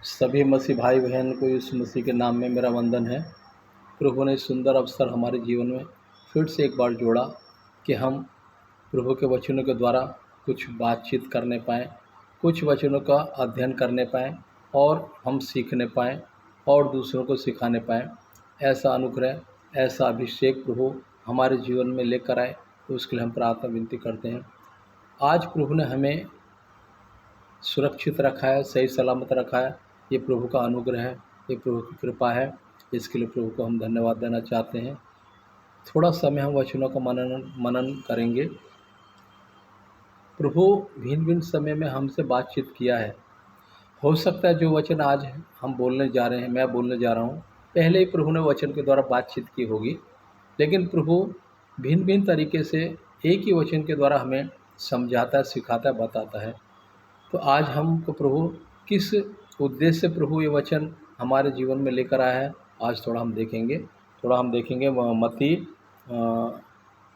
सभी मसीह भाई बहन को यीशु मसीह के नाम में मेरा वंदन है। प्रभु ने सुंदर अवसर हमारे जीवन में फिर से एक बार जोड़ा कि हम प्रभु के वचनों के द्वारा कुछ बातचीत करने पाएँ, कुछ वचनों का अध्ययन करने पाएँ और हम सीखने पाएँ और दूसरों को सिखाने पाएँ। ऐसा अनुग्रह, ऐसा अभिषेक प्रभु हमारे जीवन में लेकर आए, तो उसके लिए हम प्रार्थना विनती करते हैं। आज प्रभु ने हमें सुरक्षित रखा है, सही सलामत रखा है। ये प्रभु का अनुग्रह है, ये प्रभु की कृपा है। इसके लिए प्रभु को हम धन्यवाद देना चाहते हैं। थोड़ा समय हम वचनों का मनन करेंगे। प्रभु भिन्न भिन्न समय में हमसे बातचीत किया है। हो सकता है जो वचन आज हम बोलने जा रहे हैं, मैं बोलने जा रहा हूँ, पहले ही प्रभु ने वचन के द्वारा बातचीत की होगी, लेकिन प्रभु भिन्न भिन्न तरीके से एक ही वचन के द्वारा हमें समझाता है, सिखाता है, बताता है। तो आज हमको प्रभु किस उद्देश्य से प्रभु ये वचन हमारे जीवन में लेकर आया है, आज थोड़ा हम देखेंगे।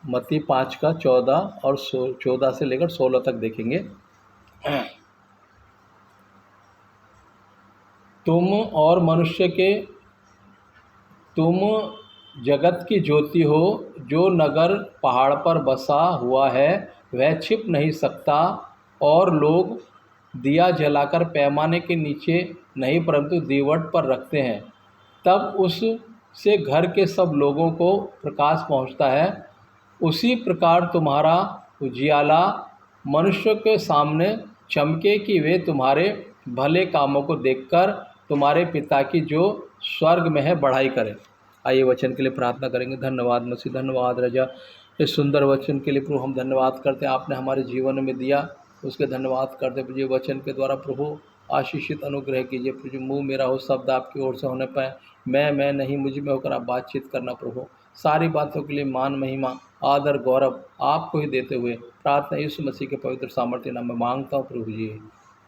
मत्ती 5 का 14 और 14 से लेकर 16 तक देखेंगे। तुम जगत की ज्योति हो। जो नगर पहाड़ पर बसा हुआ है वह छिप नहीं सकता, और लोग दिया जलाकर पैमाने के नीचे नहीं परंतु दीवट पर रखते हैं, तब उससे घर के सब लोगों को प्रकाश पहुंचता है। उसी प्रकार तुम्हारा उजियाला मनुष्य के सामने चमके कि वे तुम्हारे भले कामों को देखकर तुम्हारे पिता की जो स्वर्ग में है बढ़ाई करें। आइए वचन के लिए प्रार्थना करेंगे। धन्यवाद मसीह, धन्यवाद राजा, इस सुंदर वचन के लिए प्रभु हम धन्यवाद करते हैं। आपने हमारे जीवन में दिया, उसके धन्यवाद करते हैं। वचन के द्वारा प्रभु आशीषित अनुग्रह कीजिए। प्रभु मुँह मेरा हो, शब्द आपकी ओर से होने पाए। मैं नहीं, मुझ में होकर आप बातचीत करना प्रभु। सारी बातों के लिए मान, महिमा, आदर, गौरव आपको ही देते हुए प्रार्थना यीशु मसीह के पवित्र सामर्थ्य नाम में मांगता हूँ प्रभु जी।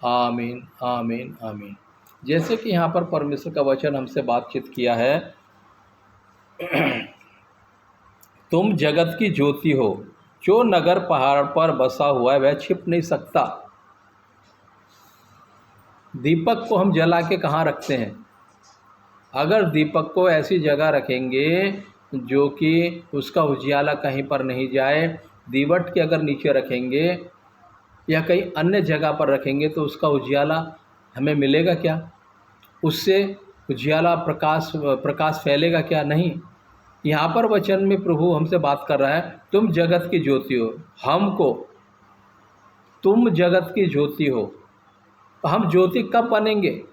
आमीन, आमीन, आमीन। जैसे कि यहाँ पर परमेश्वर का वचन हमसे बातचीत किया है, तुम जगत की ज्योति हो। जो नगर पहाड़ पर बसा हुआ है वह छिप नहीं सकता। दीपक को हम जला के कहाँ रखते हैं? अगर दीपक को ऐसी जगह रखेंगे जो कि उसका उजियाला कहीं पर नहीं जाए, दीवट के अगर नीचे रखेंगे या कहीं अन्य जगह पर रखेंगे, तो उसका उजियाला हमें मिलेगा क्या? उससे उजियाला प्रकाश फैलेगा क्या? नहीं। यहाँ पर वचन में प्रभु हमसे बात कर रहा है, तुम जगत की ज्योति हो। हमको तुम जगत की ज्योति हो। हम ज्योति कब बनेंगे?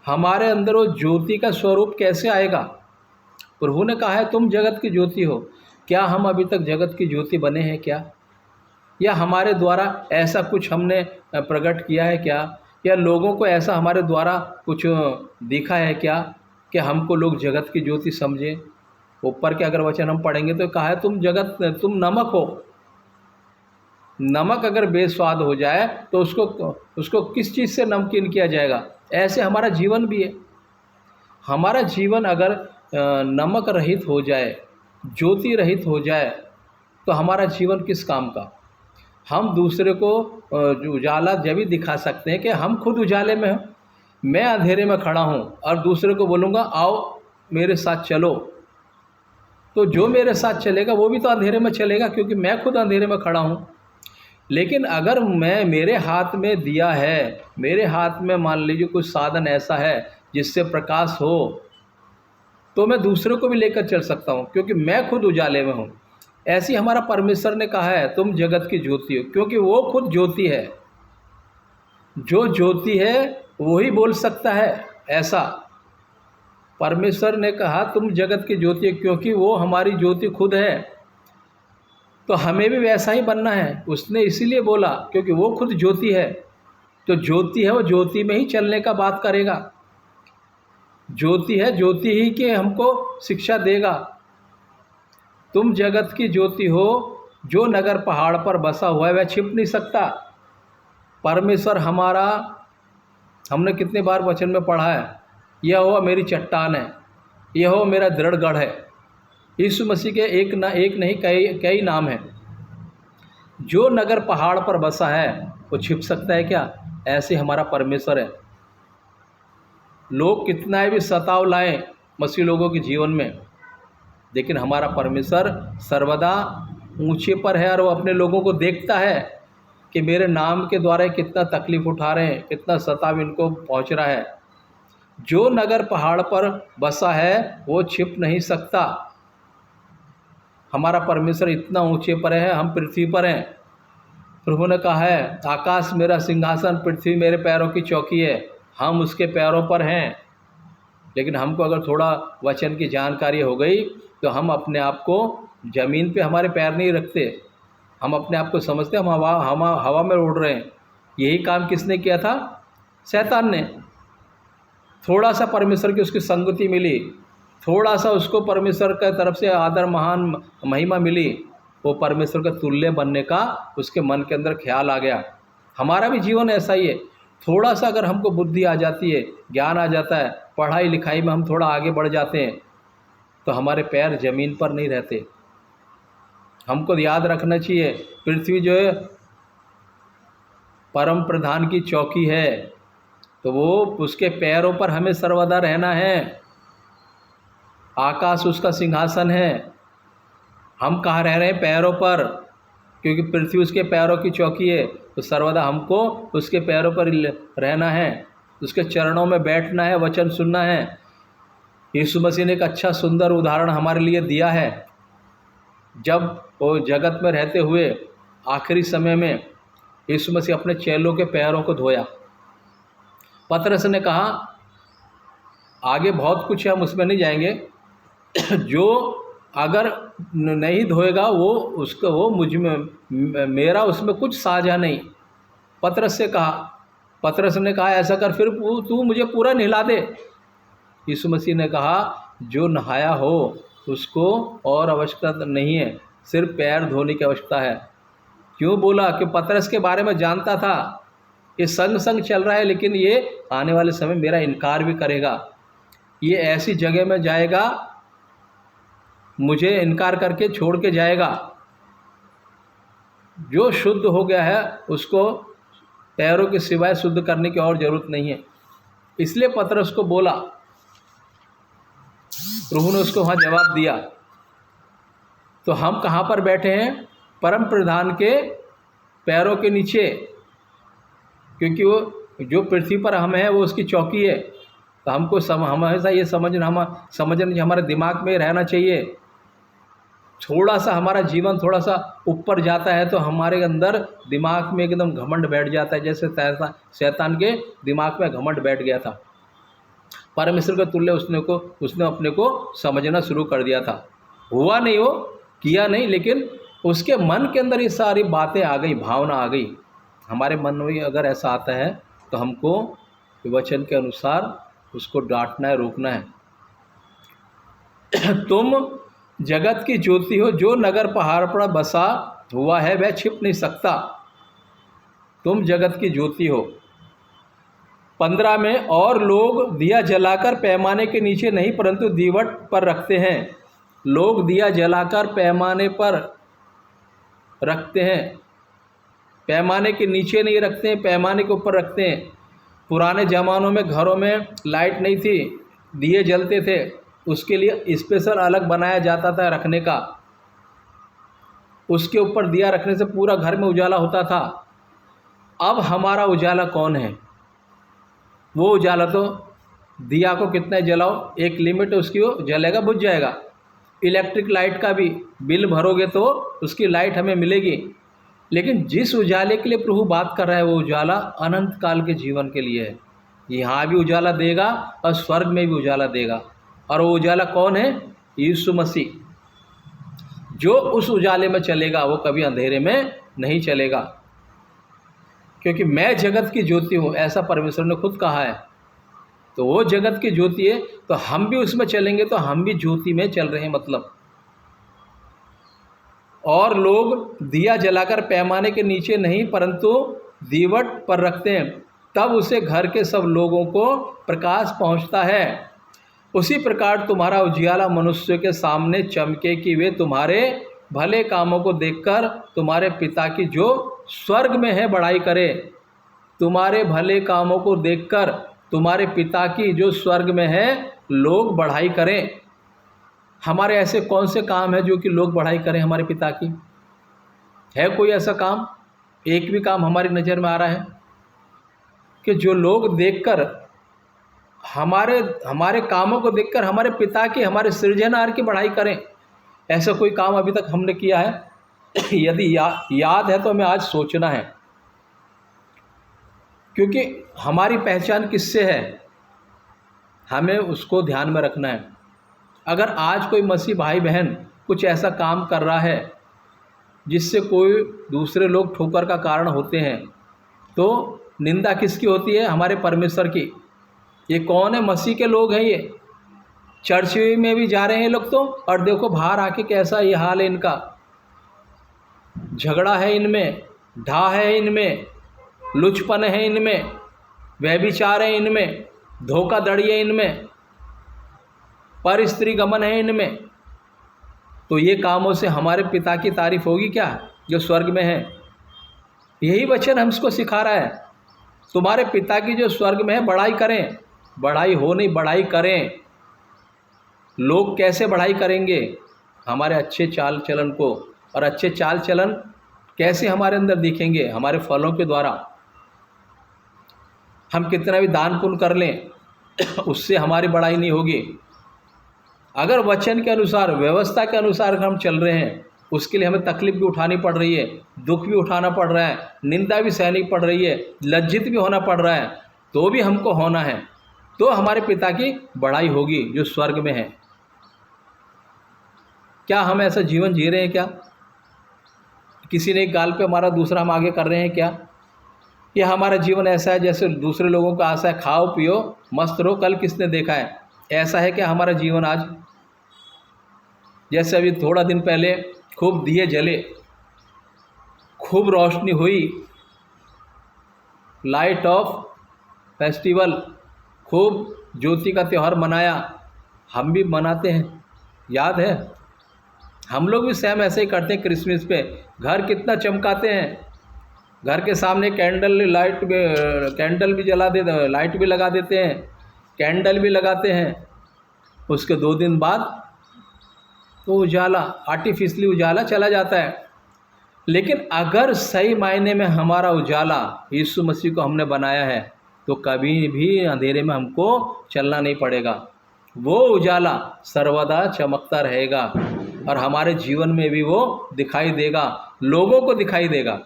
हमारे अंदर वो ज्योति का स्वरूप कैसे आएगा? प्रभु ने कहा है तुम जगत की ज्योति हो। क्या हम अभी तक जगत की ज्योति बने हैं क्या? या हमारे द्वारा ऐसा कुछ हमने प्रकट किया है क्या? या लोगों को ऐसा हमारे द्वारा कुछ दिखा है क्या कि हमको लोग जगत की ज्योति समझें? ऊपर के अगर वचन हम पढ़ेंगे तो कहा है तुम नमक हो। नमक अगर बेस्वाद हो जाए तो उसको किस चीज़ से नमकीन किया जाएगा? ऐसे हमारा जीवन भी है। हमारा जीवन अगर नमक रहित हो जाए, ज्योति रहित हो जाए, तो हमारा जीवन किस काम का? हम दूसरे को उजाला जब ही दिखा सकते हैं कि हम खुद उजाले में हैं। मैं अंधेरे में खड़ा हूं और दूसरे को बोलूँगा आओ मेरे साथ चलो, तो जो मेरे साथ चलेगा वो भी तो अंधेरे में चलेगा, क्योंकि मैं खुद अंधेरे में खड़ा हूं। लेकिन अगर मेरे हाथ में दिया है, मेरे हाथ में मान लीजिए कुछ साधन ऐसा है जिससे प्रकाश हो, तो मैं दूसरे को भी लेकर चल सकता हूं, क्योंकि मैं खुद उजाले में हूं। ऐसी हमारा परमेश्वर ने कहा है तुम जगत की ज्योति हो, क्योंकि वो खुद ज्योति है। जो ज्योति है वही बोल सकता है। ऐसा परमेश्वर ने कहा तुम जगत की ज्योति है, क्योंकि वो हमारी ज्योति खुद है। तो हमें भी वैसा ही बनना है। उसने इसीलिए बोला क्योंकि वो खुद ज्योति है। तो ज्योति है, वो ज्योति में ही चलने का बात करेगा। ज्योति है, ज्योति ही के हमको शिक्षा देगा। तुम जगत की ज्योति हो। जो नगर पहाड़ पर बसा हुआ है वह छिप नहीं सकता। परमेश्वर हमारा, हमने कितने बार वचन में पढ़ा है, यह हो मेरी चट्टान है, यह हो मेरा दृढ़ गढ़ है। यीशु मसीह के एक नहीं कई नाम हैं। जो नगर पहाड़ पर बसा है वो छिप सकता है क्या? ऐसे हमारा परमेश्वर है। लोग कितना भी सताव लाएं मसीह लोगों के जीवन में, लेकिन हमारा परमेश्वर सर्वदा ऊंचे पर है और वो अपने लोगों को देखता है कि मेरे नाम के द्वारा कितना तकलीफ़ उठा रहे हैं, कितना सताव इनको पहुंच रहा है। जो नगर पहाड़ पर बसा है वो छिप नहीं सकता। हमारा परमेश्वर इतना ऊंचे पर है, हम पृथ्वी पर हैं। प्रभु ने कहा है, आकाश मेरा सिंहासन, पृथ्वी मेरे पैरों की चौकी है। हम उसके पैरों पर हैं। लेकिन हमको अगर थोड़ा वचन की जानकारी हो गई तो हम अपने आप को ज़मीन पे हमारे पैर नहीं रखते। हम अपने आप को समझते हम हवा में उड़ रहे हैं। यही काम किसने किया था? शैतान ने। थोड़ा सा परमेश्वर की उसकी संगति मिली, थोड़ा सा उसको परमेश्वर की तरफ से आदर महान महिमा मिली, वो परमेश्वर का तुल्य बनने का उसके मन के अंदर ख्याल आ गया। हमारा भी जीवन ऐसा ही है। थोड़ा सा अगर हमको बुद्धि आ जाती है, ज्ञान आ जाता है, पढ़ाई लिखाई में हम थोड़ा आगे बढ़ जाते हैं, तो हमारे पैर ज़मीन पर नहीं रहते। हमको याद रखना चाहिए, पृथ्वी जो है परम प्रधान की चौकी है, तो वो उसके पैरों पर हमें सर्वदा रहना है। आकाश उसका सिंहासन है। हम कहाँ रह रहे हैं? पैरों पर, क्योंकि पृथ्वी उसके पैरों की चौकी है। तो सर्वदा हमको उसके पैरों पर रहना है, उसके चरणों में बैठना है, वचन सुनना है। यीशु मसीह ने एक अच्छा सुंदर उदाहरण हमारे लिए दिया है। जब वो जगत में रहते हुए आखिरी समय में यीशु मसीह अपने चेलों के पैरों को धोया। पतरस ने कहा, आगे बहुत कुछ है, हम उसमें नहीं जाएंगे, जो अगर नहीं धोएगा वो उसको वो मुझ में मेरा उसमें कुछ साझा नहीं। पतरस से कहा, पतरस ने कहा ऐसा कर, फिर तू मुझे पूरा नहला दे। यीशु मसीह ने कहा, जो नहाया हो उसको और आवश्यकता नहीं है, सिर्फ पैर धोने की आवश्यकता है। क्यों बोला? कि पतरस के बारे में जानता था, ये संग संग चल रहा है, लेकिन ये आने वाले समय मेरा इनकार भी करेगा। ये ऐसी जगह में जाएगा, मुझे इनकार करके छोड़ के जाएगा। जो शुद्ध हो गया है उसको पैरों के सिवाय शुद्ध करने की और ज़रूरत नहीं है। इसलिए पतरस को बोला। प्रभु ने उसको वहाँ जवाब दिया। तो हम कहाँ पर बैठे हैं? परम प्रधान के पैरों के नीचे, क्योंकि वो जो पृथ्वी पर हम हैं वो उसकी चौकी है। तो हमको हमेशा ये समझना हमारे दिमाग में रहना चाहिए। थोड़ा सा हमारा जीवन थोड़ा सा ऊपर जाता है तो हमारे अंदर दिमाग में एकदम घमंड बैठ जाता है, जैसे शैतान के दिमाग में घमंड बैठ गया था। परमेश्वर के तुल्य उसने अपने को समझना शुरू कर दिया था। हुआ नहीं, वो किया नहीं, लेकिन उसके मन के अंदर ये सारी बातें आ गई, भावना आ गई। हमारे मन में अगर ऐसा आता है तो हमको वचन के अनुसार उसको डांटना है, रोकना है। तुम जगत की ज्योति हो, जो नगर पहाड़ पर बसा हुआ है वह छिप नहीं सकता। तुम जगत की ज्योति हो। 15 में, और लोग दिया जलाकर पैमाने के नीचे नहीं परंतु दीवट पर रखते हैं। लोग दिया जलाकर पैमाने पर रखते हैं, पैमाने के नीचे नहीं रखते हैं, पैमाने के ऊपर रखते हैं। पुराने ज़मानों में घरों में लाइट नहीं थी, दिए जलते थे, उसके लिए स्पेशल अलग बनाया जाता था रखने का। उसके ऊपर दिया रखने से पूरा घर में उजाला होता था। अब हमारा उजाला कौन है? वो उजाला तो दिया को कितना जलाओ, एक लिमिट है उसकी, वो जलेगा, बुझ जाएगा। इलेक्ट्रिक लाइट का भी बिल भरोगे तो उसकी लाइट हमें मिलेगी, लेकिन जिस उजाले के लिए प्रभु बात कर रहा है वो उजाला अनंत काल के जीवन के लिए है। यहाँ भी उजाला देगा और स्वर्ग में भी उजाला देगा। और वो उजाला कौन है? यीशु मसीह। जो उस उजाले में चलेगा वो कभी अंधेरे में नहीं चलेगा, क्योंकि मैं जगत की ज्योति हूँ, ऐसा परमेश्वर ने खुद कहा है। तो वो जगत की ज्योति है, तो हम भी उसमें चलेंगे तो हम भी ज्योति में चल रहे हैं मतलब। और लोग दिया जलाकर पैमाने के नीचे नहीं परंतु दीवट पर रखते हैं, तब उसे घर के सब लोगों को प्रकाश पहुँचता है। उसी प्रकार तुम्हारा उजियाला मनुष्य के सामने चमके कि वे तुम्हारे भले कामों को देखकर तुम्हारे पिता की जो स्वर्ग में है बड़ाई करे। तुम्हारे भले कामों को देखकर तुम्हारे पिता की जो स्वर्ग में है लोग बढ़ाई करें। हमारे ऐसे कौन से काम है जो कि लोग बढ़ाई करें हमारे पिता की? है कोई ऐसा काम? एक भी काम हमारी नज़र में आ रहा है कि जो लोग देखकर हमारे हमारे कामों को देखकर हमारे पिता की, हमारे सृजनहार की बढ़ाई करें? ऐसा कोई काम अभी तक हमने किया है? यदि याद है तो हमें आज सोचना है, क्योंकि हमारी पहचान किससे है हमें उसको ध्यान में रखना है। अगर आज कोई मसीह भाई बहन कुछ ऐसा काम कर रहा है जिससे कोई दूसरे लोग ठोकर का कारण होते हैं, तो निंदा किसकी होती है? हमारे परमेश्वर की। ये कौन है? मसीह के लोग हैं। ये चर्च में भी जा रहे हैं लोग तो, और देखो बाहर आके कैसा ये हाल है इनका। झगड़ा है इनमें, ढा है इनमें, लुचपन है इनमें, व्यभिचार है इनमें, धोखाधड़ी है इनमें, पर स्त्री गमन है इनमें। तो ये कामों से हमारे पिता की तारीफ होगी क्या जो स्वर्ग में है? यही वचन हमको सिखा रहा है, तुम्हारे पिता की जो स्वर्ग में है बढ़ाई करें। बढ़ाई हो नहीं, बढ़ाई करें। लोग कैसे बढ़ाई करेंगे? हमारे अच्छे चाल चलन को। और अच्छे चाल चलन कैसे हमारे अंदर दिखेंगे? हमारे फलों के द्वारा। हम कितना भी दान पुण्य कर लें उससे हमारी बढ़ाई नहीं होगी। अगर वचन के अनुसार, व्यवस्था के अनुसार हम चल रहे हैं, उसके लिए हमें तकलीफ भी उठानी पड़ रही है, दुख भी उठाना पड़ रहा है, निंदा भी सहनी पड़ रही है, लज्जित भी होना पड़ रहा है, तो भी हमको होना है, तो हमारे पिता की बढ़ाई होगी जो स्वर्ग में है। क्या हम ऐसा जीवन जी रहे हैं क्या? किसी ने एक गाल पे हमारा, दूसरा हम आगे कर रहे हैं क्या? ये हमारा जीवन ऐसा है जैसे दूसरे लोगों का आशा है, खाओ पियो मस्त रहो, कल किसने देखा है? ऐसा है क्या हमारा जीवन आज? जैसे अभी थोड़ा दिन पहले खूब दिए जले, खूब रोशनी हुई, लाइट ऑफ फेस्टिवल, खूब ज्योति का त्यौहार मनाया। हम भी मनाते हैं, याद है? हम लोग भी सेम ऐसे ही करते हैं। क्रिसमस पे घर कितना चमकाते हैं, घर के सामने कैंडल भी जला देते, लाइट भी लगा देते हैं, कैंडल भी लगाते हैं। उसके 2 दिन बाद तो उजाला, आर्टिफिशियली उजाला चला जाता है। लेकिन अगर सही मायने में हमारा उजाला यीशु मसीह को हमने बनाया है, तो कभी भी अंधेरे में हमको चलना नहीं पड़ेगा। वो उजाला सर्वदा चमकता रहेगा और हमारे जीवन में भी वो दिखाई देगा, लोगों को दिखाई देगा।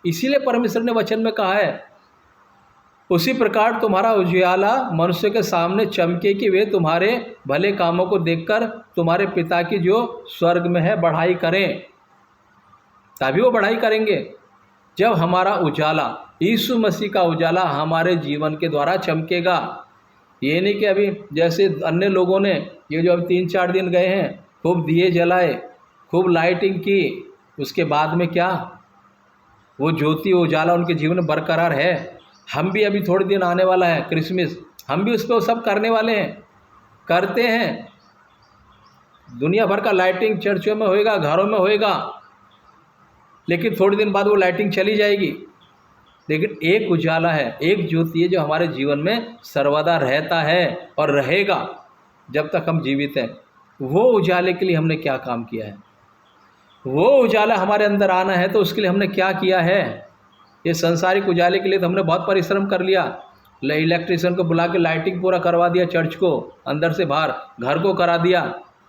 इसीलिए परमेश्वर ने वचन में कहा है, उसी प्रकार तुम्हारा उजियाला मनुष्य के सामने चमके कि वे तुम्हारे भले कामों को देखकर तुम्हारे पिता की जो स्वर्ग में है बढ़ाई करें। तभी वो बढ़ाई करेंगे जब हमारा उजाला, यीशु मसीह का उजाला हमारे जीवन के द्वारा चमकेगा। ये नहीं कि अभी जैसे अन्य लोगों ने ये जो अभी 3-4 दिन गए हैं, खूब दिए जलाए, खूब लाइटिंग की, उसके बाद में क्या वो ज्योति उजाला उनके जीवन में बरकरार है? हम भी अभी थोड़े दिन आने वाला है क्रिसमस, हम भी उस पर सब करने वाले हैं, करते हैं। दुनिया भर का लाइटिंग चर्चों में होएगा, घरों में होएगा, लेकिन थोड़े दिन बाद वो लाइटिंग चली जाएगी। लेकिन एक उजाला है, एक ज्योति है जो हमारे जीवन में सर्वदा रहता है और रहेगा जब तक हम जीवित हैं। वो उजाले के लिए हमने क्या काम किया है? वो उजाला हमारे अंदर आना है तो उसके लिए हमने क्या किया है? ये संसारिक उजाले के लिए तो हमने बहुत परिश्रम कर लिया, इलेक्ट्रिशियन को बुला के लाइटिंग पूरा करवा दिया, चर्च को अंदर से बाहर, घर को करा दिया,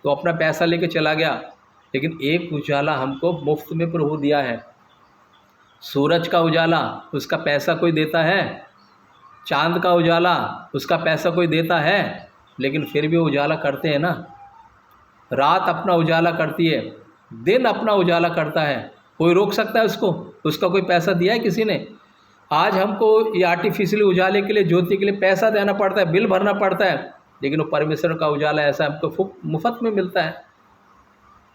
तो अपना पैसा लेके चला गया। लेकिन एक उजाला हमको मुफ्त में प्रभु दिया है। सूरज का उजाला, उसका पैसा कोई देता है? चांद का उजाला, उसका पैसा कोई देता है? लेकिन फिर भी उजाला करते हैं ना। रात अपना उजाला करती है, दिन अपना उजाला करता है। कोई रोक सकता है उसको? उसका कोई पैसा दिया है किसी ने? आज हमको ये आर्टिफिशियल उजाले के लिए, ज्योति के लिए पैसा देना पड़ता है, बिल भरना पड़ता है, लेकिन वो परमेश्वर का उजाला ऐसा हमको मुफ्त में मिलता है।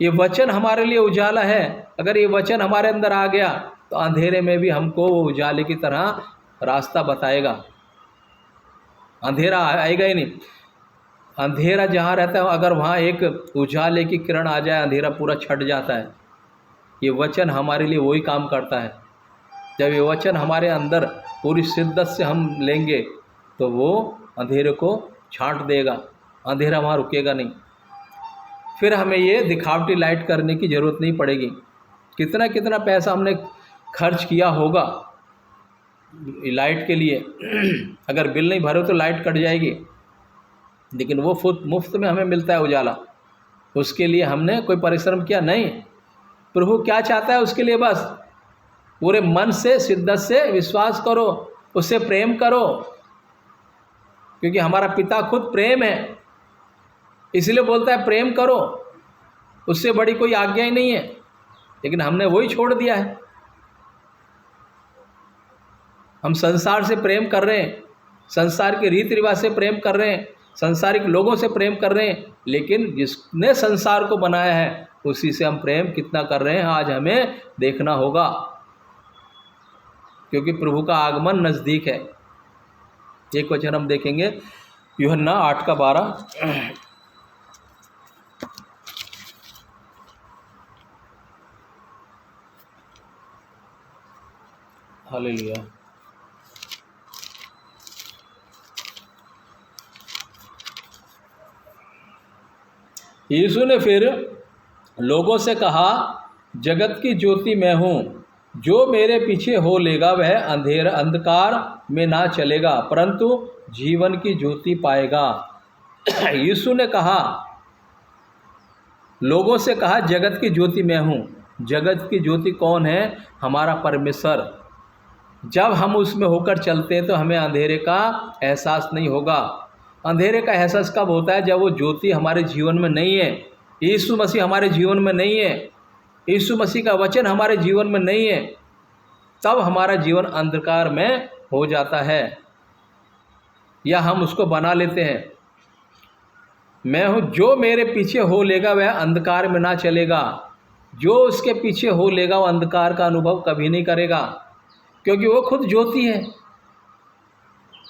ये वचन हमारे लिए उजाला है। अगर ये वचन हमारे अंदर आ गया तो अंधेरे में भी हमको वो उजाले की तरह रास्ता बताएगा। अंधेरा आएगा ही नहीं। अंधेरा जहाँ रहता है, अगर वहाँ एक उजाले की किरण आ जाए, अंधेरा पूरा छट जाता है। ये वचन हमारे लिए वही काम करता है। जब ये वचन हमारे अंदर पूरी शिद्दत से हम लेंगे, तो वो अंधेरे को छांट देगा, अंधेरा वहाँ रुकेगा नहीं। फिर हमें ये दिखावटी लाइट करने की ज़रूरत नहीं पड़ेगी। कितना कितना पैसा हमने खर्च किया होगा लाइट के लिए, अगर बिल नहीं भरो तो लाइट कट जाएगी, लेकिन वो मुफ्त में हमें मिलता है उजाला। उसके लिए हमने कोई परिश्रम किया नहीं। प्रभु क्या चाहता है उसके लिए? बस पूरे मन से, शिद्दत से विश्वास करो, उससे प्रेम करो, क्योंकि हमारा पिता खुद प्रेम है, इसलिए बोलता है प्रेम करो। उससे बड़ी कोई आज्ञा ही नहीं है, लेकिन हमने वही छोड़ दिया है। हम संसार से प्रेम कर रहे हैं, संसार के रीति रिवाज से प्रेम कर रहे हैं, संसारिक लोगों से प्रेम कर रहे हैं, लेकिन जिसने संसार को बनाया है उसी से हम प्रेम कितना कर रहे हैं आज हमें देखना होगा, क्योंकि प्रभु का आगमन नज़दीक है। एक वचन हम देखेंगे, यूहन्ना 8:12। हालेलुया। यीशु ने फिर लोगों से कहा, जगत की ज्योति मैं हूँ, जो मेरे पीछे हो लेगा वह अंधकार में ना चलेगा, परंतु जीवन की ज्योति पाएगा। यीशु ने कहा, लोगों से कहा, जगत की ज्योति मैं हूँ। जगत की ज्योति कौन है? हमारा परमेश्वर। जब हम उसमें होकर चलते हैं तो हमें अंधेरे का एहसास नहीं होगा। अंधेरे का एहसास कब होता है? जब वो ज्योति हमारे जीवन में नहीं है, यीशु मसीह हमारे जीवन में नहीं है, यीशु मसीह का वचन हमारे जीवन में नहीं है, तब हमारा जीवन अंधकार में हो जाता है, या हम उसको बना लेते हैं। मैं हूँ, जो मेरे पीछे हो लेगा वह अंधकार में ना चलेगा। जो उसके पीछे हो लेगा वो अंधकार का अनुभव कभी नहीं करेगा, क्योंकि वो खुद ज्योति है।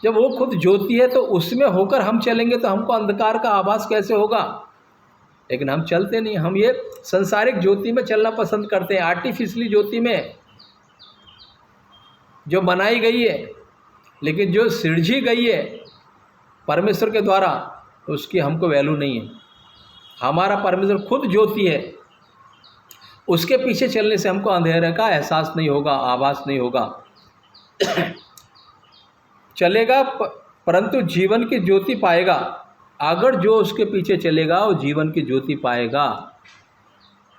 जब वो खुद ज्योति है तो उसमें होकर हम चलेंगे तो हमको अंधकार का आभास कैसे होगा? लेकिन हम चलते नहीं, हम ये संसारिक ज्योति में चलना पसंद करते हैं, आर्टिफिशियली ज्योति में जो बनाई गई है, लेकिन जो सृजी गई है परमेश्वर के द्वारा, उसकी हमको वैल्यू नहीं है। हमारा परमेश्वर खुद ज्योति है, उसके पीछे चलने से हमको अंधेरे का एहसास नहीं होगा, आभास नहीं होगा। चलेगा परंतु जीवन की ज्योति पाएगा। अगर जो उसके पीछे चलेगा वो जीवन की ज्योति पाएगा।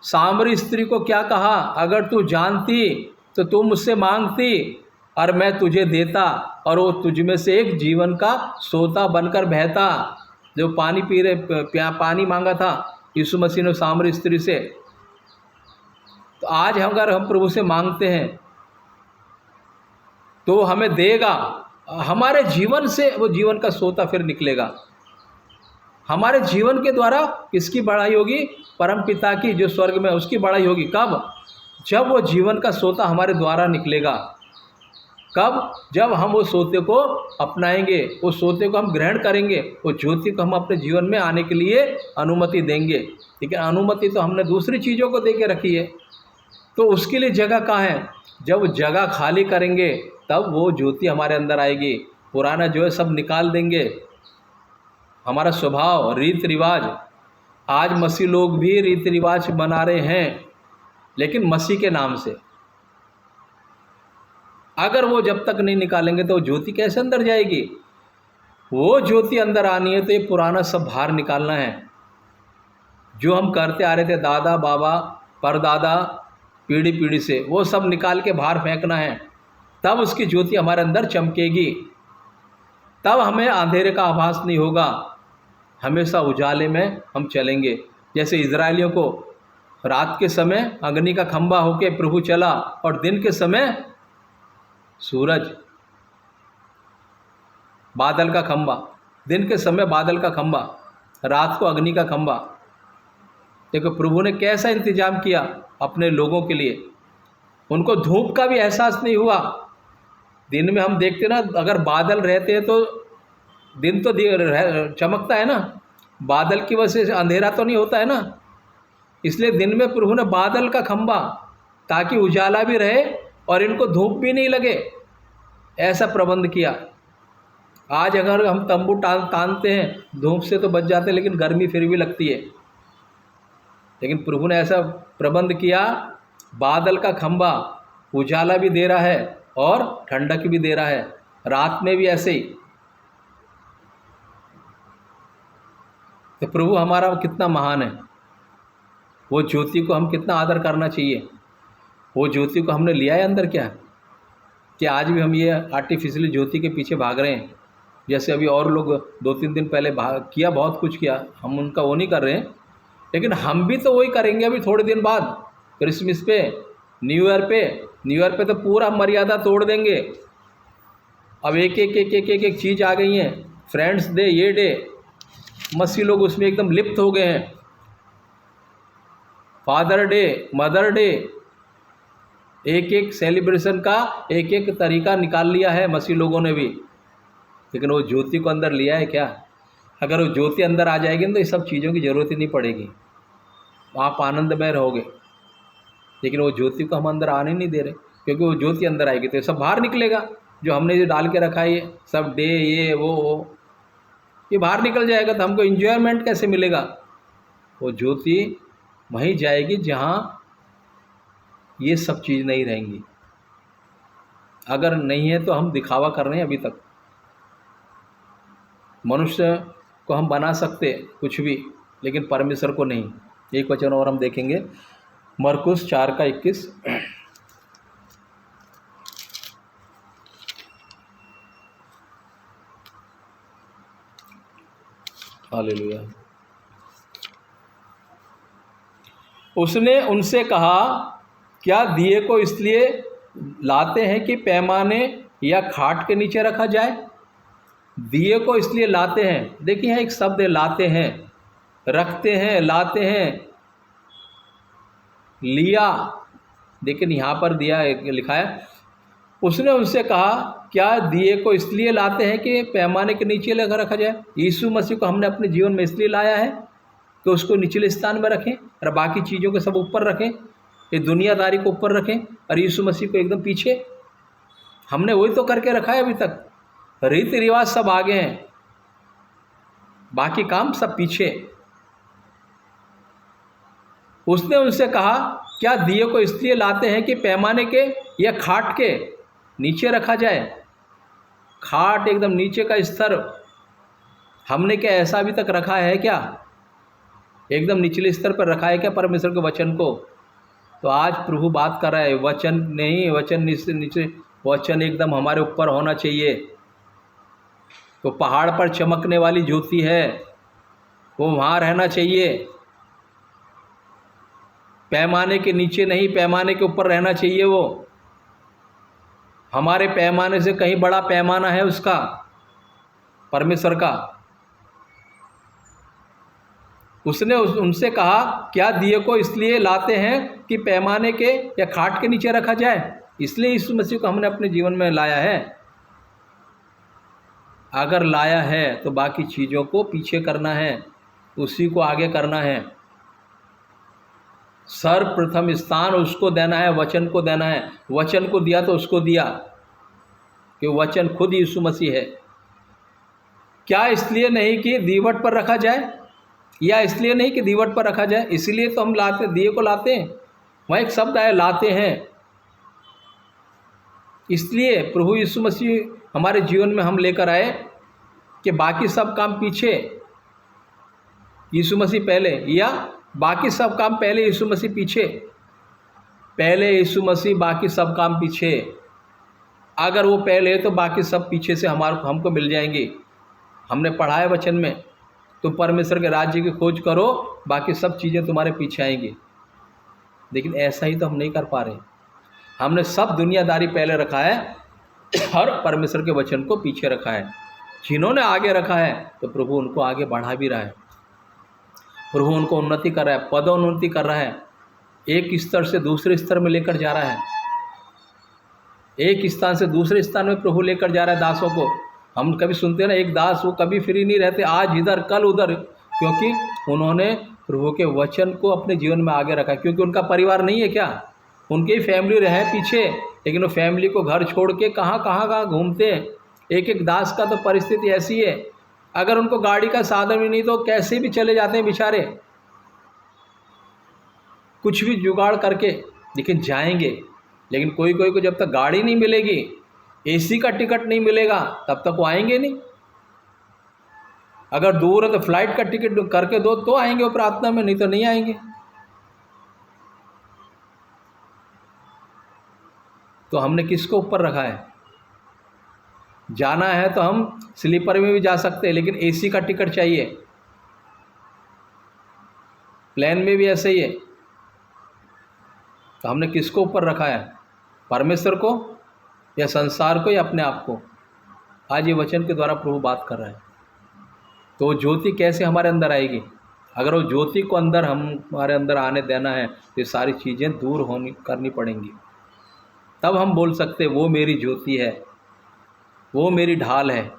सामरी स्त्री को क्या कहा? अगर तू जानती तो तू मुझसे मांगती और मैं तुझे देता, और वो तुझ में से एक जीवन का सोता बनकर बहता। जो पानी पी रहे, पानी मांगा था यीशु मसीह ने सामरी स्त्री से, तो आज अगर हम प्रभु से मांगते हैं तो वो हमें देगा। हमारे जीवन से वो जीवन का सोता फिर निकलेगा। हमारे जीवन के द्वारा किसकी बढ़ाई होगी? परम पिता की जो स्वर्ग में, उसकी बढ़ाई होगी। कब? जब वो जीवन का सोता हमारे द्वारा निकलेगा। कब? जब हम वो सोते को अपनाएंगे, उस सोते को हम ग्रहण करेंगे, वो ज्योति को हम अपने जीवन में आने के लिए अनुमति देंगे। लेकिन अनुमति तो हमने दूसरी चीज़ों को दे के रखी है, तो उसके लिए जगह कहाँ है? जब जगह खाली करेंगे तब वो ज्योति हमारे अंदर आएगी। पुराना जो है सब निकाल देंगे, हमारा स्वभाव, रीति रिवाज। आज मसीह लोग भी रीति रिवाज बना रहे हैं, लेकिन मसीह के नाम से। अगर वो जब तक नहीं निकालेंगे तो वो ज्योति कैसे अंदर जाएगी? वो ज्योति अंदर आनी है तो ये पुराना सब बाहर निकालना है। जो हम करते आ रहे थे दादा बाबा परदादा पीढ़ी पीढ़ी से, वो सब निकाल के बाहर फेंकना है। तब उसकी ज्योति हमारे अंदर चमकेगी, तब हमें अंधेरे का आभास नहीं होगा, हमेशा उजाले में हम चलेंगे। जैसे इजरायलियों को रात के समय अग्नि का खंभा होके प्रभु चला, और दिन के समय सूरज, बादल का खंभा। दिन के समय बादल का खंभा, रात को अग्नि का खंभा। देखो प्रभु ने कैसा इंतजाम किया अपने लोगों के लिए। उनको धूप का भी एहसास नहीं हुआ। दिन में हम देखते ना, अगर बादल रहते हैं तो दिन तो चमकता है ना, बादल की वजह से अंधेरा तो नहीं होता है ना। इसलिए दिन में प्रभु ने बादल का खंभा, ताकि उजाला भी रहे और इनको धूप भी नहीं लगे, ऐसा प्रबंध किया। आज अगर हम तंबू तानते हैं, धूप से तो बच जाते हैं, लेकिन गर्मी फिर भी लगती है। लेकिन प्रभु ने ऐसा प्रबंध किया, बादल का खंभा उजाला भी दे रहा है और ठंडक भी दे रहा है, रात में भी ऐसे ही। तो प्रभु हमारा कितना महान है, वो ज्योति को हम कितना आदर करना चाहिए। वो ज्योति को हमने लिया है अंदर क्या, कि आज भी हम ये आर्टिफिशियली ज्योति के पीछे भाग रहे हैं। जैसे अभी और लोग 2-3 दिन पहले किया, बहुत कुछ किया, हम उनका वो नहीं कर रहे हैं, लेकिन हम भी तो वही करेंगे अभी थोड़े दिन बाद, क्रिसमस पे, न्यू ईयर पे तो पूरा मर्यादा तोड़ देंगे। अब एक चीज़ आ गई है, फ्रेंड्स डे, ये डे, मसीह लोग उसमें एकदम लिप्त हो गए हैं। फादर डे, मदर डे, एक सेलिब्रेशन का एक तरीका निकाल लिया है मसीह लोगों ने भी। लेकिन वो ज्योति को अंदर लिया है क्या? अगर वो ज्योति अंदर आ जाएगी तो ये सब चीज़ों की ज़रूरत ही नहीं पड़ेगी, आप आनंदमय रहोगे। लेकिन वो ज्योति को हम अंदर आने नहीं दे रहे, क्योंकि वो ज्योति अंदर आएगी तो ये सब बाहर निकलेगा। जो हमने जो डाल के रखा है ये सब डे, ये वो ये बाहर निकल जाएगा, तो हमको एंजॉयमेंट कैसे मिलेगा? वो ज्योति वहीं जाएगी जहाँ ये सब चीज़ नहीं रहेंगी। अगर नहीं है तो हम दिखावा कर रहे हैं अभी तक। मनुष्य को हम बना सकते कुछ भी, लेकिन परमेश्वर को नहीं। एक वचन और हम देखेंगे, मरकुस 4:21। हालेलुया। उसने उनसे कहा, क्या दिए को इसलिए लाते हैं कि पैमाने या खाट के नीचे रखा जाए? दिए को इसलिए लाते हैं, देखिए यहाँ एक शब्द है, लाते हैं, रखते हैं, लाते हैं, लिया, लेकिन यहाँ पर दिया लिखा है। उसने उनसे कहा, क्या दिए को इसलिए लाते हैं कि पैमाने के नीचे लेकर रखा जाए? यीशु मसीह को हमने अपने जीवन में इसलिए लाया है कि उसको निचले स्थान में रखें और बाकी चीज़ों को सब ऊपर रखें, ये दुनियादारी को ऊपर रखें और यीशु मसीह को एकदम पीछे। हमने वही तो करके रखा है अभी तक। रीति रिवाज सब आगे हैं, बाकी काम सब पीछे। उसने उनसे कहा, क्या दिए को इसलिए लाते हैं कि पैमाने के या खाट के नीचे रखा जाए? खाट एकदम नीचे का स्तर हमने क्या ऐसा अभी तक रखा है क्या? एकदम निचले स्तर पर रखा है क्या परमेश्वर के वचन को? तो आज प्रभु बात कर रहा है, वचन नहीं, वचन नीचे, वचन एकदम हमारे ऊपर होना चाहिए। तो पहाड़ पर चमकने वाली ज्योति है, वो वहाँ रहना चाहिए, पैमाने के नीचे नहीं, पैमाने के ऊपर रहना चाहिए। वो हमारे पैमाने से कहीं बड़ा पैमाना है उसका, परमेश्वर का। उसने उनसे कहा, क्या दिए को इसलिए लाते हैं कि पैमाने के या खाट के नीचे रखा जाए? इसलिए यीशु मसीह को हमने अपने जीवन में लाया है। अगर लाया है तो बाकी चीज़ों को पीछे करना है, उसी को आगे करना है। सर्वप्रथम स्थान उसको देना है, वचन को देना है। वचन को दिया तो उसको दिया, कि वचन खुद यीशु मसीह है। क्या इसलिए नहीं कि दीवट पर रखा जाए, या इसलिए नहीं कि दीवट पर रखा जाए, इसलिए तो हम लाते, दिए को लाते हैं। वहाँ एक शब्द आया, लाते हैं। इसलिए प्रभु यीशु मसीह हमारे जीवन में हम लेकर आए कि बाकी सब काम पीछे, यीशु मसीह पहले, या बाकी सब काम पहले, यीशु मसीह पीछे। पहले यीशु मसीह, बाकी सब काम पीछे। अगर वो पहले है तो बाकी सब पीछे से हमको मिल जाएंगे। हमने पढ़ा है वचन में, तुम परमेश्वर के राज्य की खोज करो, बाकी सब चीज़ें तुम्हारे पीछे आएंगी। लेकिन ऐसा ही तो हम नहीं कर पा रहे। हमने सब दुनियादारी पहले रखा है और परमेश्वर के वचन को पीछे रखा है। जिन्होंने आगे रखा है तो प्रभु उनको आगे बढ़ा भी रहा है, प्रभु उनको उन्नति कर रहा है, पदोन्नति कर रहा है, एक स्तर से दूसरे स्तर में लेकर जा रहा है। एक स्थान से दूसरे स्थान में प्रभु लेकर जा रहा है दासों को। हम कभी सुनते हैं ना, एक दास वो कभी फ्री नहीं रहते, आज इधर कल उधर, क्योंकि उन्होंने प्रभु के वचन को अपने जीवन में आगे रखा। क्योंकि उनका परिवार नहीं है क्या, उनकी फैमिली रहे पीछे, लेकिन वो फैमिली को घर छोड़ के कहाँ घूमते हैं, एक एक दास का तो परिस्थिति ऐसी है, अगर उनको गाड़ी का साधन भी नहीं तो कैसे भी चले जाते हैं बेचारे, कुछ भी जुगाड़ करके, लेकिन जाएंगे। लेकिन कोई कोई को जब तक गाड़ी नहीं मिलेगी, एसी का टिकट नहीं मिलेगा, तब तक वो आएंगे नहीं। अगर दूर है तो फ्लाइट का टिकट करके दो तो आएंगे वो प्रार्थना में, नहीं तो नहीं आएंगे। तो हमने किसको ऊपर रखा है? जाना है तो हम स्लीपर में भी जा सकते हैं, लेकिन एसी का टिकट चाहिए। प्लेन में भी ऐसे ही है। तो हमने किसको ऊपर रखा है? परमेश्वर को या संसार को या अपने आप को? आज ये वचन के द्वारा प्रभु बात कर रहा है। तो वो ज्योति कैसे हमारे अंदर आएगी? अगर वो ज्योति को अंदर हमारे अंदर आने देना है तो ये सारी चीज़ें दूर करनी पड़ेंगी, तब हम बोल सकते वो मेरी ज्योति है, वो मेरी ढाल है।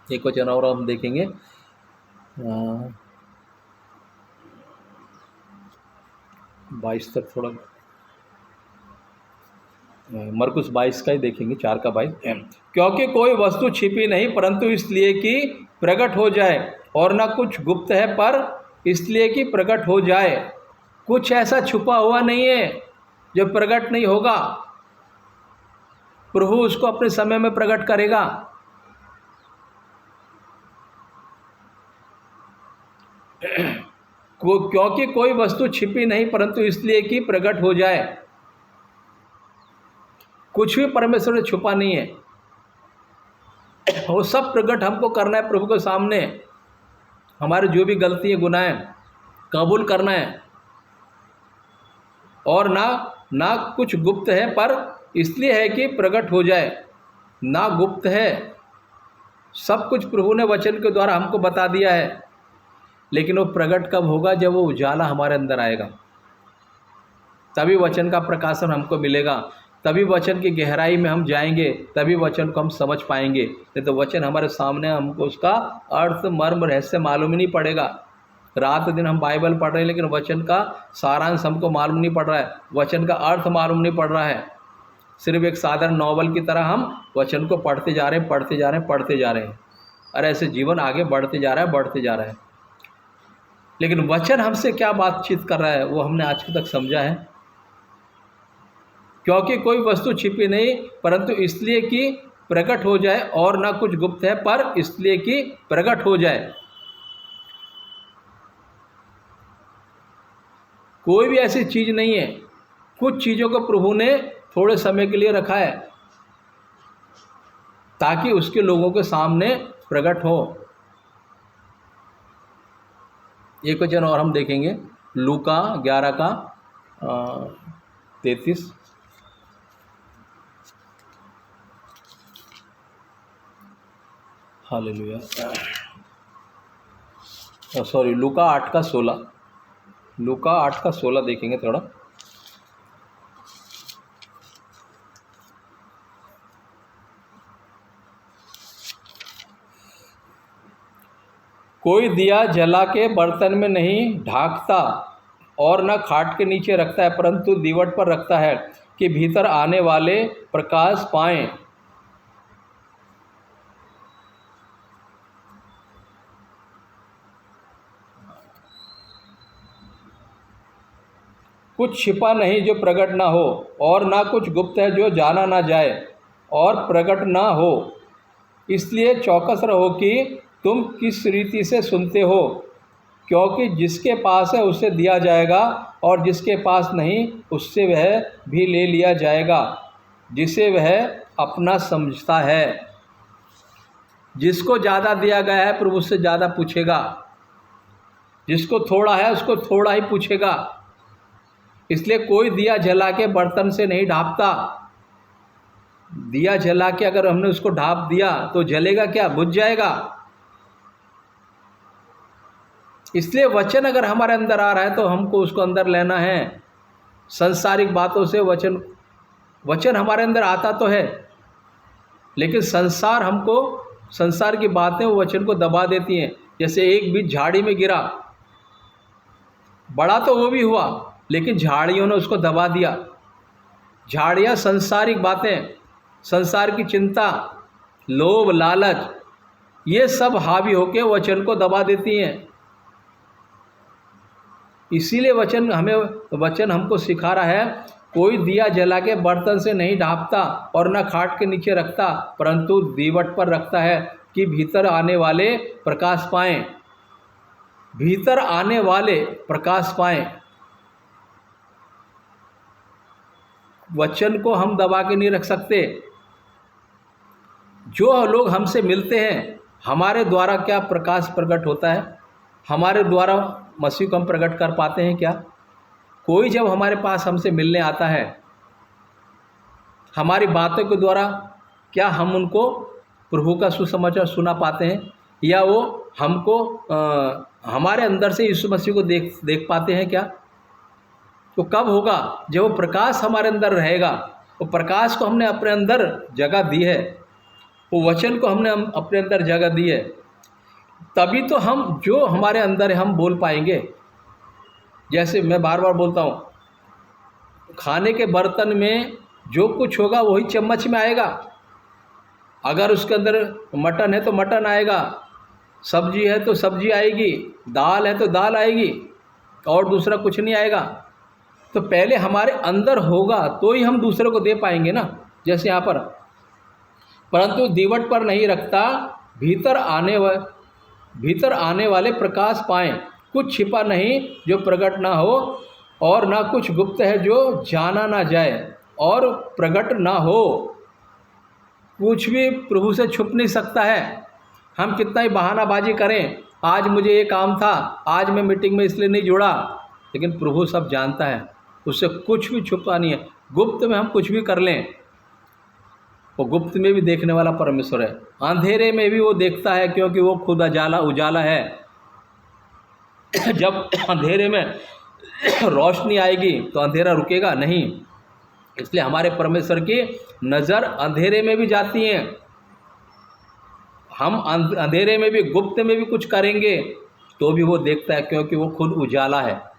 एक वचन और हम देखेंगे, 22 तक, थोड़ा मरकुस 22 का ही देखेंगे, 4 का 22। क्योंकि कोई वस्तु छिपी नहीं परंतु इसलिए कि प्रकट हो जाए, और न कुछ गुप्त है पर इसलिए कि प्रकट हो जाए। कुछ ऐसा छुपा हुआ नहीं है जो प्रकट नहीं होगा। प्रभु उसको अपने समय में प्रकट करेगा। क्योंकि कोई वस्तु छिपी नहीं परंतु इसलिए कि प्रकट हो जाए। कुछ भी परमेश्वर से छुपा नहीं है, वो सब प्रकट हमको करना है प्रभु के सामने। हमारे जो भी गलती है, गुनाह है, कबूल करना है। और ना कुछ गुप्त है पर इसलिए है कि प्रकट हो जाए। ना गुप्त है, सब कुछ प्रभु ने वचन के द्वारा हमको बता दिया है। लेकिन वो प्रकट कब होगा? जब वो उजाला हमारे अंदर आएगा, तभी वचन का प्रकाशन हमको मिलेगा, तभी वचन की गहराई में हम जाएंगे, तभी वचन को हम समझ पाएंगे। नहीं तो वचन हमारे सामने, हमको उसका अर्थ, मर्म, रहस्य मालूम ही नहीं पड़ेगा। रात दिन हम बाइबल पढ़ रहे हैं लेकिन वचन का सारांश हमको मालूम नहीं पड़ रहा है, वचन का अर्थ मालूम नहीं पड़ रहा है। सिर्फ एक साधारण नॉवल की तरह हम वचन को पढ़ते जा रहे हैं, और ऐसे जीवन आगे बढ़ते जा रहा है। लेकिन वचन हमसे क्या बातचीत कर रहा है वो हमने आज तक समझा है। क्योंकि कोई वस्तु छिपी नहीं परंतु इसलिए कि प्रकट हो जाए, और ना कुछ गुप्त है पर इसलिए कि प्रकट हो जाए। कोई भी ऐसी चीज़ नहीं है। कुछ चीज़ों को प्रभु ने थोड़े समय के लिए रखा है ताकि उसके लोगों के सामने प्रकट हो। एक वचन और हम देखेंगे, लूका 11 का 33। हालेलुया। सॉरी, लूका 8 का 16। लूका 8 का 16 देखेंगे थोड़ा। कोई दिया जला के बर्तन में नहीं ढांकता और न खाट के नीचे रखता है परंतु दीवट पर रखता है कि भीतर आने वाले प्रकाश पाएं। कुछ छिपा नहीं जो प्रकट ना हो, और ना कुछ गुप्त है जो जाना ना जाए और प्रकट ना हो। इसलिए चौकस रहो कि तुम किस रीति से सुनते हो, क्योंकि जिसके पास है उसे दिया जाएगा और जिसके पास नहीं उससे वह भी ले लिया जाएगा, जिसे वह अपना समझता है। जिसको ज़्यादा दिया गया है प्रभु उससे ज़्यादा पूछेगा, जिसको थोड़ा है उसको थोड़ा ही पूछेगा। इसलिए कोई दिया जला के बर्तन से नहीं ढांपता। दिया जला के अगर हमने उसको ढांप दिया तो जलेगा क्या? बुझ जाएगा। इसलिए वचन अगर हमारे अंदर आ रहा है तो हमको उसको अंदर लेना है। संसारिक बातों से वचन हमारे अंदर आता तो है, लेकिन संसार की बातें वो वचन को दबा देती हैं। जैसे एक बीज झाड़ी में गिरा, बड़ा तो वो भी हुआ लेकिन झाड़ियों ने उसको दबा दिया। झाड़ियाँ संसारिक बातें, संसार की चिंता, लोभ, लालच, ये सब हावी होकर वचन को दबा देती हैं। इसीलिए वचन हमको सिखा रहा है, कोई दिया जला के बर्तन से नहीं ढांपता और न खाट के नीचे रखता, परंतु दीवट पर रखता है कि भीतर आने वाले प्रकाश पाएं। भीतर आने वाले प्रकाश पाएं। वचन को हम दबा के नहीं रख सकते। जो लोग हमसे मिलते हैं, हमारे द्वारा क्या प्रकाश प्रकट होता है? हमारे द्वारा मसीह को हम प्रकट कर पाते हैं क्या? कोई जब हमारे पास हमसे मिलने आता है, हमारी बातों के द्वारा क्या हम उनको प्रभु का सुसमाचार सुना पाते हैं? या वो हमको हमारे अंदर से यीशु मसीह को देख पाते हैं क्या? तो कब होगा? जब वो प्रकाश हमारे अंदर रहेगा। वो प्रकाश को हमने अपने अंदर जगह दी है, वो वचन को हमने अपने अंदर जगह दी है, तभी तो हम जो हमारे अंदर है हम बोल पाएंगे। जैसे मैं बार बार बोलता हूँ, खाने के बर्तन में जो कुछ होगा वही चम्मच में आएगा। अगर उसके अंदर मटन है तो मटन आएगा, सब्जी है तो सब्जी आएगी, दाल है तो दाल आएगी, और दूसरा कुछ नहीं आएगा। तो पहले हमारे अंदर होगा तो ही हम दूसरे को दे पाएंगे ना। जैसे यहाँ पर, परंतु दीवट पर नहीं रखता, भीतर आने वाले प्रकाश पाएं। कुछ छिपा नहीं जो प्रकट ना हो, और ना कुछ गुप्त है जो जाना ना जाए और प्रकट ना हो। कुछ भी प्रभु से छुप नहीं सकता है। हम कितना ही बहानाबाजी करें, आज मुझे ये काम था, आज मैं मीटिंग में इसलिए नहीं जुड़ा, लेकिन प्रभु सब जानता है, उससे कुछ भी छुपा नहीं है। गुप्त में हम कुछ भी कर लें, वो गुप्त में भी देखने वाला परमेश्वर है। अंधेरे में भी वो देखता है, क्योंकि वो खुद उजाला है। जब अंधेरे में रोशनी आएगी तो अंधेरा रुकेगा नहीं। इसलिए हमारे परमेश्वर की नज़र अंधेरे में भी जाती है। हम अंधेरे में भी, गुप्त में भी कुछ करेंगे तो भी वो देखता है, क्योंकि वो खुद उजाला है।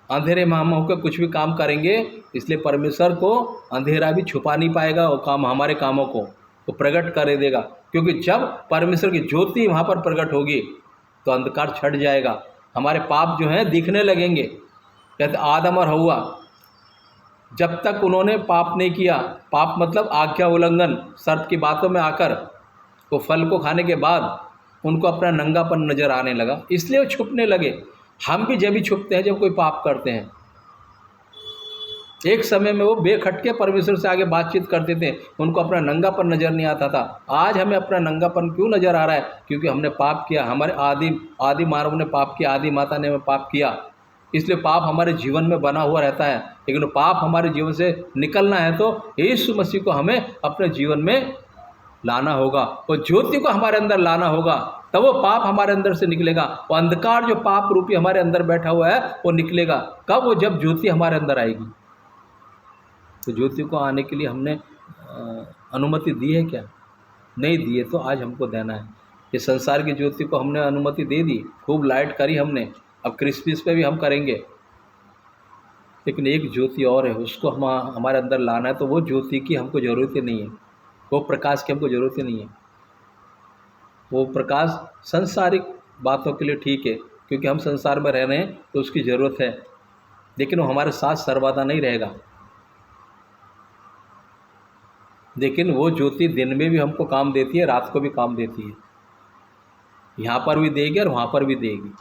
अंधेरे में हम होकर कुछ भी काम करेंगे, इसलिए परमेश्वर को अंधेरा भी छुपा नहीं पाएगा। वो काम, हमारे कामों को वो प्रकट कर देगा, क्योंकि जब परमेश्वर की ज्योति वहाँ पर प्रकट होगी तो अंधकार छट जाएगा। हमारे पाप जो हैं दिखने लगेंगे। कहते आदम और हव्वा, जब तक उन्होंने पाप नहीं किया, पाप मतलब आज्ञा उल्लंघन, सर्प की बातों में आकर वो फल को खाने के बाद उनको अपना नंगापन नजर आने लगा, इसलिए वो छुपने लगे। हम भी जब भी छुपते हैं जब कोई पाप करते हैं। एक समय में वो बेखटके परमेश्वर से आगे बातचीत करते थे, उनको अपना नंगापन नज़र नहीं आता था। आज हमें अपना नंगापन क्यों नज़र आ रहा है? क्योंकि हमने पाप किया। हमारे आदि मानव ने पाप किया, आदि माता ने पाप किया, इसलिए पाप हमारे जीवन में बना हुआ रहता है। लेकिन पाप हमारे जीवन से निकलना है तो यीशु मसीह को हमें अपने जीवन में लाना होगा, वो ज्योति को हमारे अंदर लाना होगा, तब वो पाप हमारे अंदर से निकलेगा। वो अंधकार जो पाप रूपी हमारे अंदर बैठा हुआ है वो निकलेगा। कब? वो जब ज्योति हमारे अंदर आएगी। तो ज्योति को आने के लिए हमने अनुमति दी है क्या? नहीं दी है, तो आज हमको देना है। ये संसार की ज्योति को हमने अनुमति दे दी, खूब लाइट करी हमने, अब क्रिसमस पे भी हम करेंगे, लेकिन एक ज्योति और है, उसको हमारे अंदर लाना है। तो वो ज्योति की हमको ज़रूरत ही नहीं है, वो प्रकाश की हमको ज़रूरत ही नहीं है। वो प्रकाश संसारिक बातों के लिए ठीक है, क्योंकि हम संसार में रह रहे हैं तो उसकी ज़रूरत है, लेकिन वो हमारे साथ सर्वदा नहीं रहेगा। लेकिन वो ज्योति दिन में भी हमको काम देती है, रात को भी काम देती है। यहाँ पर भी देगी और वहाँ पर भी देगी।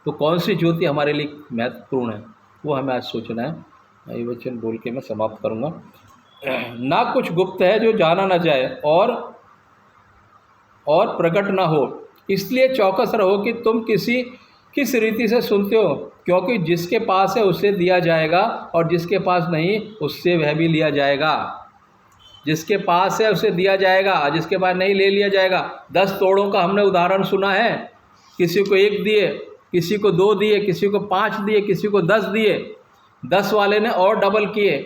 तो कौन सी ज्योति हमारे लिए महत्वपूर्ण है, वो हमें आज सोचना है। ये वचन बोल के मैं समाप्त करूँगा। ना कुछ गुप्त है जो जाना ना जाए और प्रकट ना हो, इसलिए चौकस रहो कि तुम किस रीति से सुनते हो, क्योंकि जिसके पास है उसे दिया जाएगा और जिसके पास नहीं उससे वह भी लिया जाएगा। जिसके पास है उसे दिया जाएगा, जिसके पास नहीं ले लिया जाएगा। 10 तोड़ों का हमने उदाहरण सुना है। किसी को 1 दिए, किसी को 2 दिए, किसी को 5 दिए, किसी को 10 दिए। 10 वाले ने और डबल किए।